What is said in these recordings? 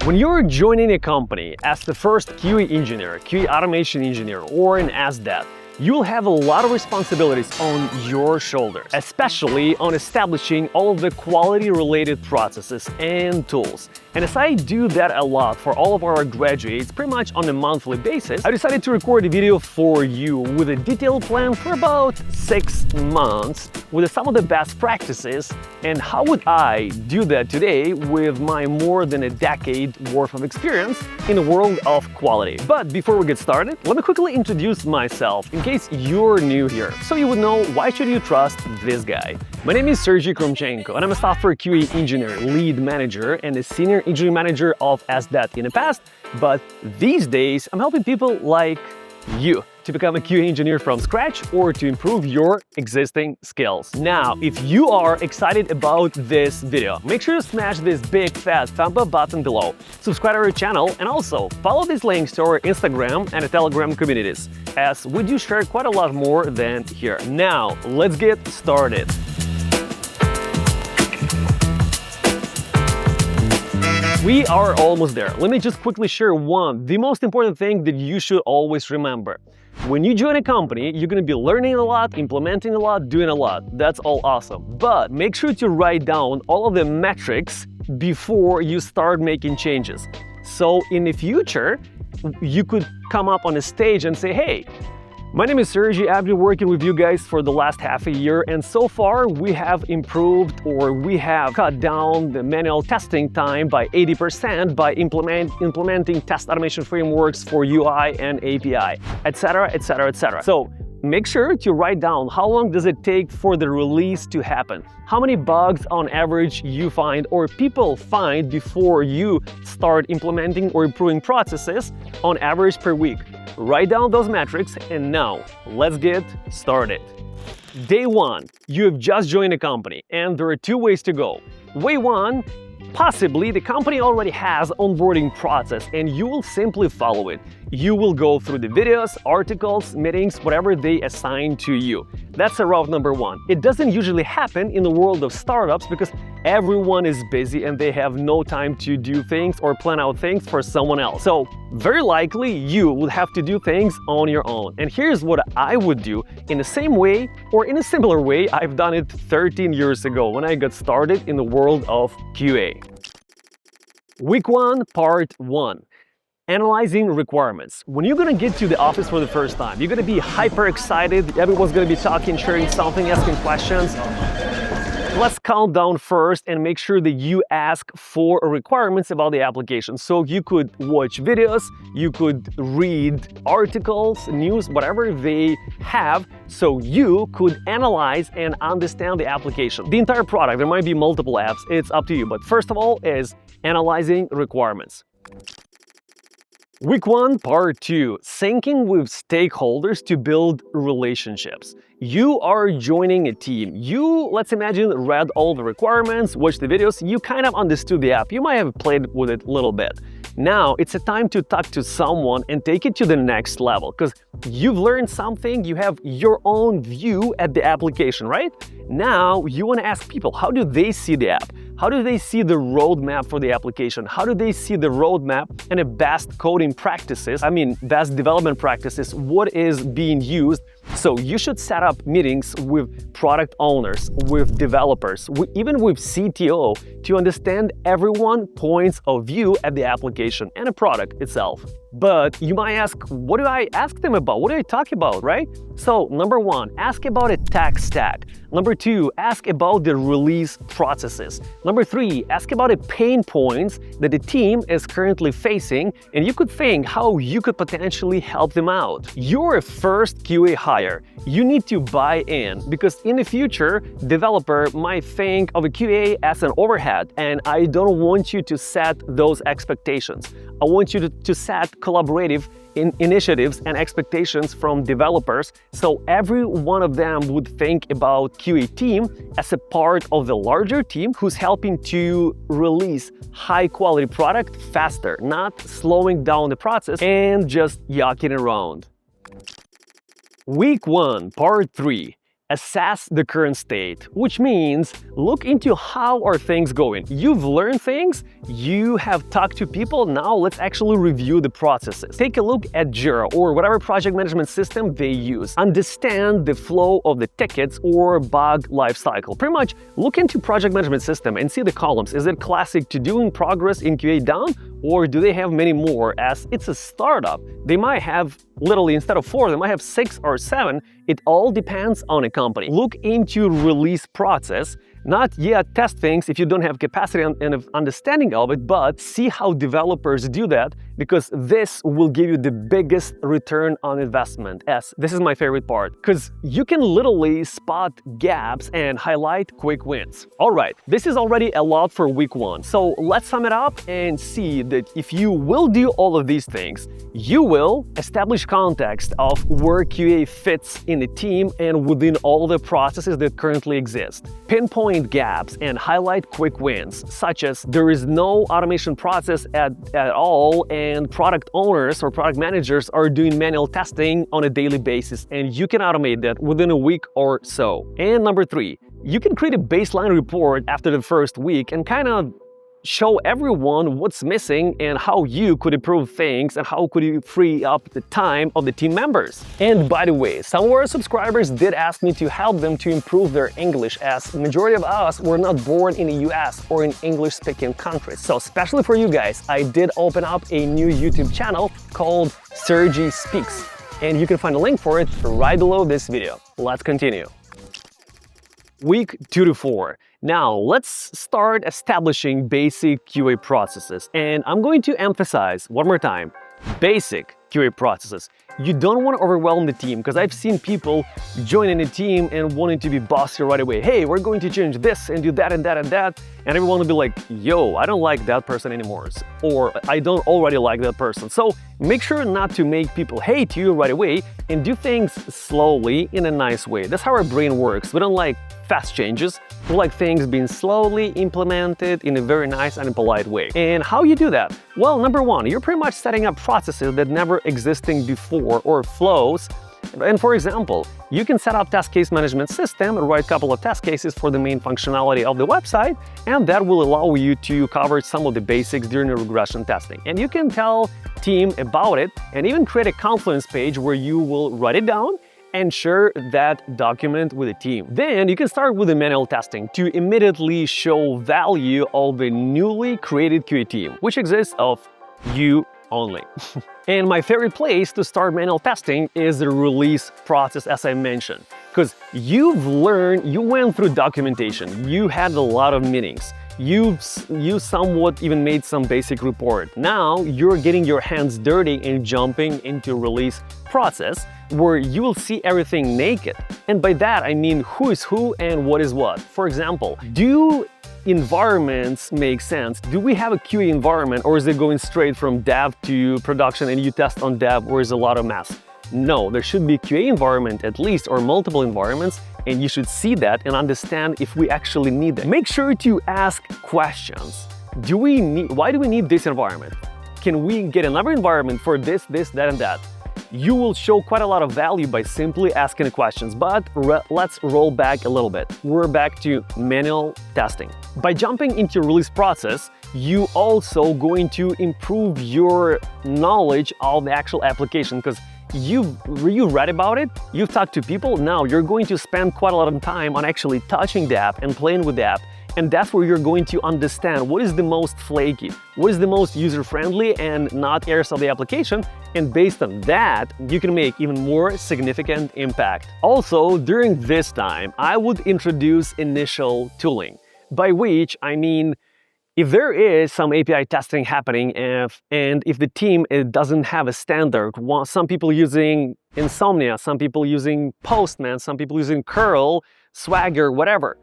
When you're joining a company as the first QA engineer, QA automation engineer, or an SDET, you'll have a lot of responsibilities on your shoulders, especially on establishing all of the quality-related processes and tools. And as I do that a lot for all of our graduates, pretty much on a monthly basis, I decided to record a video for you with a detailed plan for about 6 months with some of the best practices and how would I do that today with my more than a decade worth of experience in the world of quality. But before we get started, let me quickly introduce myself in case you're new here, so you would know why should you trust this guy. My name is Sergey Kromchenko, and I'm a software QA engineer, lead manager, and a senior engineering manager of SDET in the past, but these days I'm helping people like you to become a QA engineer from scratch or to improve your existing skills. Now, if you are excited about this video, make sure to smash this big fat thumb up button below, subscribe to our channel, and also follow these links to our Instagram and Telegram communities, as we do share quite a lot more than here. Now, let's get started. We are almost there. Let me just quickly share the most important thing that you should always remember. When you join a company, you're going to be learning a lot, implementing a lot, doing a lot. That's all awesome. But make sure to write down all of the metrics before you start making changes. So in the future, you could come up on a stage and say, hey, my name is Sergey, I've been working with you guys for the last half a year, and so far we have improved or we have cut down the manual testing time by 80% by implementing test automation frameworks for UI and API, etc., etc., etc. So make sure to write down how long does it take for the release to happen, how many bugs on average you find or people find before you start implementing or improving processes on average per week. Write down those metrics, and now let's get started. Day 1, you have just joined a company, and there are 2 ways to go. Way 1, possibly the company already has onboarding process and you will simply follow it. You will go through the videos, articles, meetings, whatever they assign to you. That's a route number 1. It doesn't usually happen in the world of startups because everyone is busy and they have no time to do things or plan out things for someone else. So very likely you will have to do things on your own. And here's what I would do in the same way or in a similar way I've done it 13 years ago when I got started in the world of QA. Week 1, part 1. Analyzing requirements. When you're gonna get to the office for the first time, you're gonna be hyper excited, everyone's gonna be talking, sharing something, asking questions. Let's calm down first and make sure that you ask for requirements about the application. So you could watch videos, you could read articles, news, whatever they have, so you could analyze and understand the application. The entire product, there might be multiple apps, it's up to you. But first of all is analyzing requirements. Week 1, part 2, syncing with stakeholders to build relationships. You are joining a team. You, let's imagine, read all the requirements, watched the videos, you kind of understood the app. You might have played with it a little bit. Now it's a time to talk to someone and take it to the next level because you've learned something, you have your own view at the application, right? Now you want to ask people, how do they see the app? How do they see the roadmap for the application? How do they see the roadmap and the best coding practices, best development practices, what is being used? So you should set up meetings with product owners, with developers, even with CTO to understand everyone's points of view at the application and the product itself. But you might ask, what do I ask them about? What do I talk about, right? So number 1, ask about a tech stack. Number 2, ask about the release processes. Number 3, ask about the pain points that the team is currently facing, and you could think how you could potentially help them out. You're a first QA hire. You need to buy in because in the future, developer might think of a QA as an overhead, and I don't want you to set those expectations. I want you to set collaborative initiatives and expectations from developers, so every one of them would think about QA team as a part of the larger team who's helping to release high-quality product faster, not slowing down the process and just yucking around. Week 1, part 3. Assess the current state, which means look into how are things going. You've learned things, you have talked to people, now let's actually review the processes. Take a look at Jira or whatever project management system they use. Understand the flow of the tickets or bug lifecycle. Pretty much look into project management system and see the columns. Is it classic to do in progress in QA done? Or do they have many more? As it's a startup, they might have literally instead of 4, they might have 6 or 7. It all depends on a company. Look into release process, not yet test things if you don't have capacity and understanding of it, but see how developers do that, because this will give you the biggest return on investment. As this is my favorite part, because you can literally spot gaps and highlight quick wins. All right, this is already a lot for week 1. So let's sum it up and see that if you will do all of these things, you will establish context of where QA fits in the team and within all the processes that currently exist. Pinpoint gaps and highlight quick wins, such as there is no automation process at all and product owners or product managers are doing manual testing on a daily basis, and you can automate that within a week or so. And number 3, you can create a baseline report after the first week and kind of show everyone what's missing and how you could improve things and how could you free up the time of the team members. And by the way, some of our subscribers did ask me to help them to improve their English, as the majority of us were not born in the US or in English-speaking countries. So especially for you guys, I did open up a new YouTube channel called Sergey Speaks, and you can find a link for it right below this video. Let's continue. Week 2 to 4. Now, let's start establishing basic QA processes. And I'm going to emphasize one more time, basic QA processes. You don't want to overwhelm the team, because I've seen people joining a team and wanting to be bossy right away. Hey, we're going to change this and do that and that and that. And everyone will be like, yo, I don't like that person anymore. Or I don't already like that person. So make sure not to make people hate you right away and do things slowly in a nice way. That's how our brain works. We don't like fast changes. We like things being slowly implemented in a very nice and polite way. And how you do that? Well, number 1, you're pretty much setting up processes that never existed before or flows. And for example, you can set up test case management system and write a couple of test cases for the main functionality of the website, and that will allow you to cover some of the basics during the regression testing. And you can tell team about it and even create a Confluence page where you will write it down and share that document with the team. Then you can start with the manual testing to immediately show value of the newly created QA team, which exists of you only. And my favorite place to start manual testing is the release process, as I mentioned, because you went through documentation, you had a lot of meetings, you somewhat even made some basic report. Now you're getting your hands dirty and jumping into release process, where you will see everything naked. And by that, I mean who is who and what is what. For example, do environments make sense? Do we have a QA environment, or is it going straight from dev to production and you test on dev, or is a lot of mess? No, there should be QA environment at least, or multiple environments, and you should see that and understand if we actually need that. Make sure to ask questions. Why do we need this environment? Can we get another environment for this, that, and that? You will show quite a lot of value by simply asking questions, but let's roll back a little bit. We're back to manual testing. By jumping into release process, you also going to improve your knowledge of the actual application, because you read about it, you've talked to people, now you're going to spend quite a lot of time on actually touching the app and playing with the app. And that's where you're going to understand what is the most flaky, what is the most user-friendly and not errors of the application. And based on that, you can make even more significant impact. Also, during this time, I would introduce initial tooling, by which I mean, if there is some API testing happening and if the team doesn't have a standard, some people using Insomnia, some people using Postman, some people using curl, Swagger, whatever.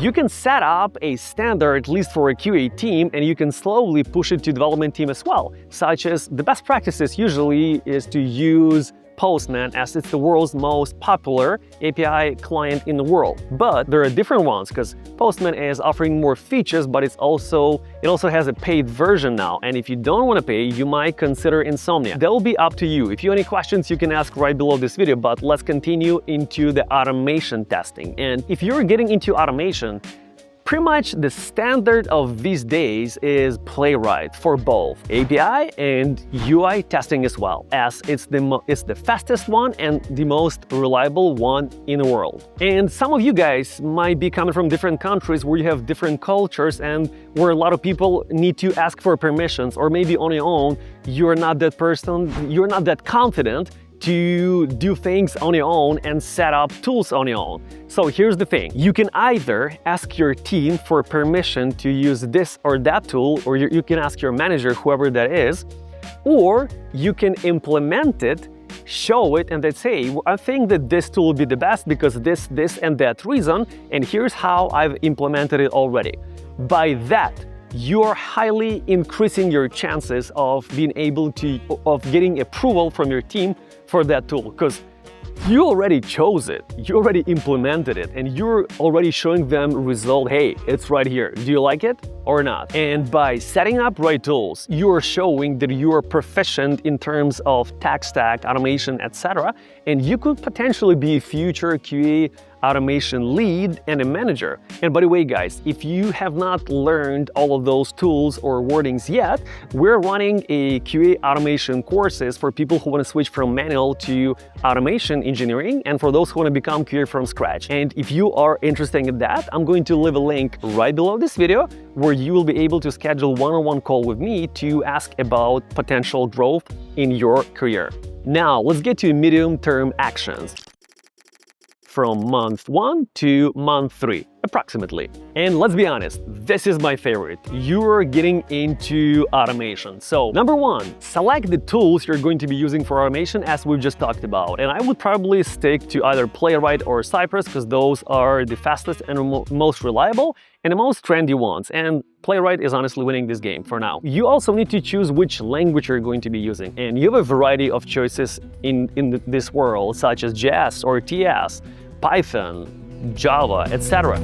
You can set up a standard, at least for a QA team, and you can slowly push it to development team as well, such as the best practices usually is to use Postman as it's the world's most popular API client in the world. But there are different ones because Postman is offering more features, but it also has a paid version now. And if you don't want to pay, you might consider Insomnia. That will be up to you. If you have any questions, you can ask right below this video, but let's continue into the automation testing. And if you're getting into automation, pretty much the standard of these days is Playwright for both API and UI testing as well, as it's the fastest one and the most reliable one in the world. And some of you guys might be coming from different countries where you have different cultures and where a lot of people need to ask for permissions, or maybe on your own, you're not that person, you're not that confident to do things on your own and set up tools on your own. So here's the thing. You can either ask your team for permission to use this or that tool, or you can ask your manager, whoever that is, or you can implement it, show it, and then say, I think that this tool will be the best because this, and that reason, and here's how I've implemented it already. By that, you're highly increasing your chances of being able of getting approval from your team for that tool, because you already chose it, you already implemented it, and you're already showing them result. Hey, it's right here. Do you like it or not? And by setting up right tools, you're showing that you are proficient in terms of tech stack, automation, etc. And you could potentially be a future QA automation lead and a manager. And by the way, guys, if you have not learned all of those tools or wordings yet, we're running a QA automation courses for people who want to switch from manual to automation engineering, and for those who want to become QA from scratch. And if you are interested in that, I'm going to leave a link right below this video where you will be able to schedule one-on-one call with me to ask about potential growth in your career. Now, let's get to medium-term actions from month 1 to month 3, approximately. And let's be honest, this is my favorite. You're getting into automation. So number 1, select the tools you're going to be using for automation as we've just talked about. And I would probably stick to either Playwright or Cypress because those are the fastest and most reliable and the most trendy ones. And Playwright is honestly winning this game for now. You also need to choose which language you're going to be using. And you have a variety of choices in this world, such as JS or TS, Python, Java, etc.